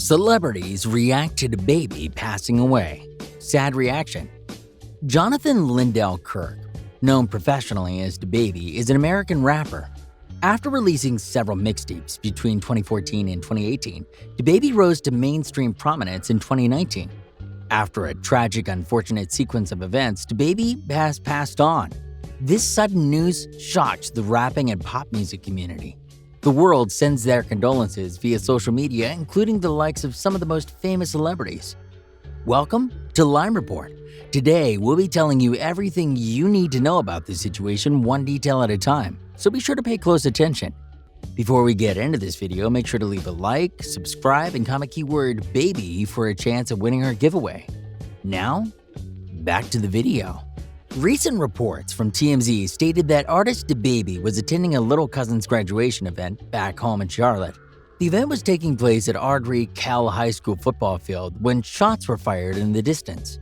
Celebrities react to DaBaby passing away. Sad reaction. Jonathan Lindell Kirk, known professionally as DaBaby, is an American rapper. After releasing several mixtapes between 2014 and 2018, DaBaby rose to mainstream prominence in 2019. After a tragic, unfortunate sequence of events, DaBaby has passed on. This sudden news shocked the rapping and pop music community. The world sends their condolences via social media, including the likes of some of the most famous celebrities. Welcome to Lime Report. Today, we'll be telling you everything you need to know about this situation, one detail at a time, so be sure to pay close attention. Before we get into this video, make sure to leave a like, subscribe, and comment keyword BABY for a chance of winning our giveaway. Now, back to the video. Recent reports from TMZ stated that artist DaBaby was attending a little cousin's graduation event back home in Charlotte. The event was taking place at Ardrey-Cal High School football field when shots were fired in the distance.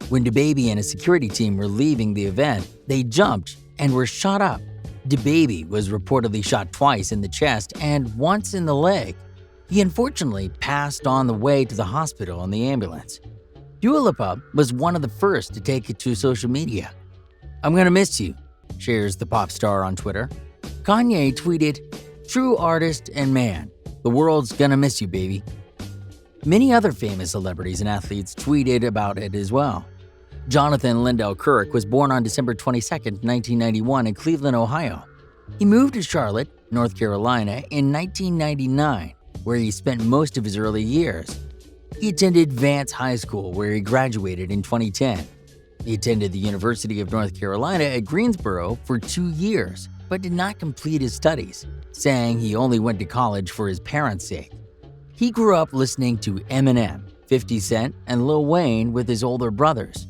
When DaBaby and a security team were leaving the event, they jumped and were shot up. DaBaby was reportedly shot twice in the chest and once in the leg. He unfortunately passed on the way to the hospital in the ambulance. Dua Lipa was one of the first to take it to social media. "I'm gonna miss you," shares the pop star on Twitter. Kanye tweeted, "True artist and man, the world's gonna miss you, baby." Many other famous celebrities and athletes tweeted about it as well. Jonathan Lindell Kirk was born on December 22, 1991 in Cleveland, Ohio. He moved to Charlotte, North Carolina in 1999, where he spent most of his early years. He attended Vance High School, where he graduated in 2010. He attended the University of North Carolina at Greensboro for 2 years, but did not complete his studies, saying he only went to college for his parents' sake. He grew up listening to Eminem, 50 Cent, and Lil Wayne with his older brothers.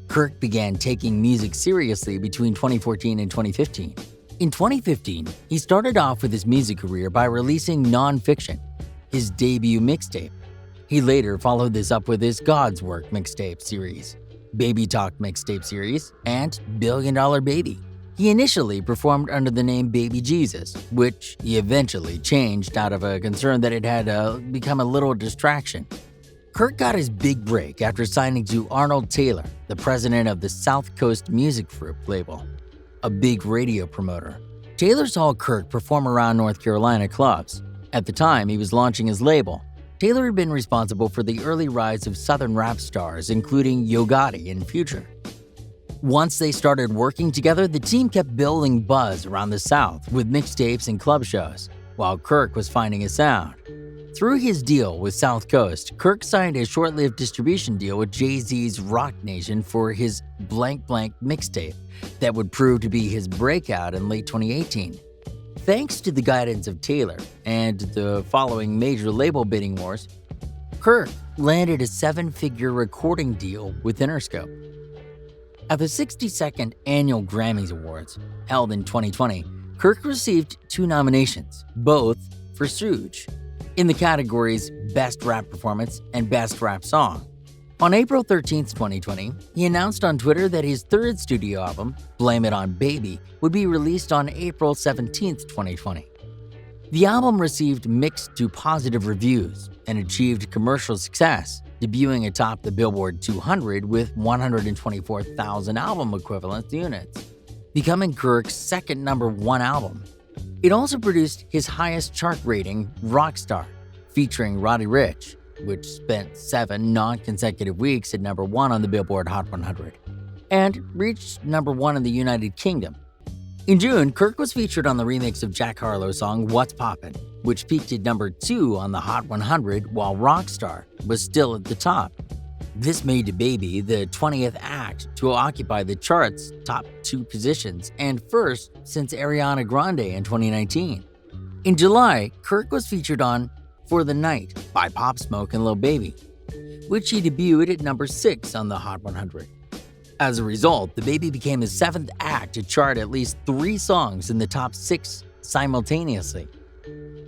Kirk began taking music seriously between 2014 and 2015. In 2015, he started off with his music career by releasing Nonfiction, his debut mixtape. He later followed this up with his God's Work mixtape series, Baby Talk mixtape series, and Billion Dollar Baby. He initially performed under the name Baby Jesus, which he eventually changed out of a concern that it had become a little distraction. Kirk got his big break after signing to Arnold Taylor, the president of the South Coast Music Group label, a big radio promoter. Taylor saw Kirk perform around North Carolina clubs. At the time, he was launching his label. Taylor had been responsible for the early rise of Southern rap stars, including Yo Gotti and Future. Once they started working together, the team kept building buzz around the South with mixtapes and club shows, while Kirk was finding his sound. Through his deal with South Coast, Kirk signed a short-lived distribution deal with Jay-Z's Rock Nation for his Blank Blank mixtape that would prove to be his breakout in late 2018. Thanks to the guidance of Taylor and the following major label bidding wars, Kirk landed a 7-figure recording deal with Interscope. At the 62nd Annual Grammys Awards, held in 2020, Kirk received 2 nominations, both for Suge, in the categories Best Rap Performance and Best Rap Song. On April 13, 2020, he announced on Twitter that his third studio album, Blame It On Baby, would be released on April 17, 2020. The album received mixed to positive reviews and achieved commercial success, debuting atop the Billboard 200 with 124,000 album equivalent units, becoming Kirk's second #1 album. It also produced his highest chart rating, Rockstar, featuring Roddy Ricch, which spent 7 non-consecutive weeks at #1 on the Billboard Hot 100, and reached #1 in the United Kingdom. In June, Kirk was featured on the remix of Jack Harlow's song What's Poppin', which peaked at #2 on the Hot 100 while Rockstar was still at the top. This made DaBaby the 20th act to occupy the chart's top 2 positions and first since Ariana Grande in 2019. In July, Kirk was featured on For the Night by Pop Smoke and Lil Baby, which he debuted at #6 on the Hot 100. As a result, DaBaby became the 7th act to chart at least 3 songs in the top 6 simultaneously.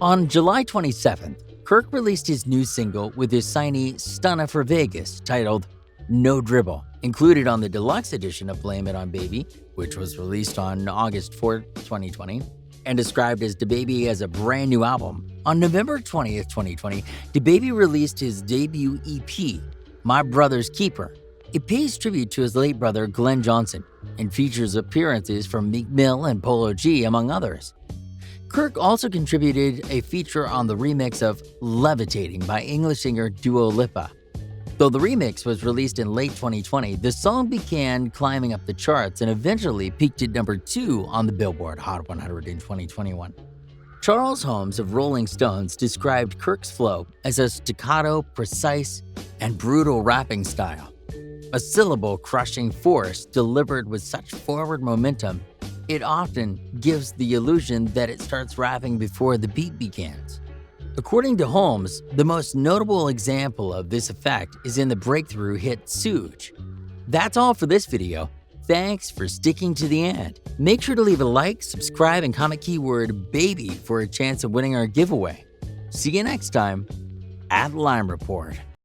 On July 27th, Kirk released his new single with his signee Stunna for Vegas titled No Dribble, included on the deluxe edition of Blame It On Baby, which was released on August 4, 2020, and described as DaBaby as a brand new album, on November 20th, 2020, DaBaby released his debut EP, My Brother's Keeper. It pays tribute to his late brother Glenn Johnson and features appearances from Meek Mill and Polo G, among others. Kirk also contributed a feature on the remix of Levitating by English singer Dua Lipa. Though the remix was released in late 2020, the song began climbing up the charts and eventually peaked at number 2 on the Billboard Hot 100 in 2021. Charles Holmes of Rolling Stones described Kirk's flow as a staccato, precise, and brutal rapping style. A syllable-crushing force delivered with such forward momentum, it often gives the illusion that it starts rapping before the beat begins. According to Holmes, the most notable example of this effect is in the breakthrough hit Toosii. That's all for this video. Thanks for sticking to the end. Make sure to leave a like, subscribe, and comment keyword BABY for a chance of winning our giveaway. See you next time at Lime Report.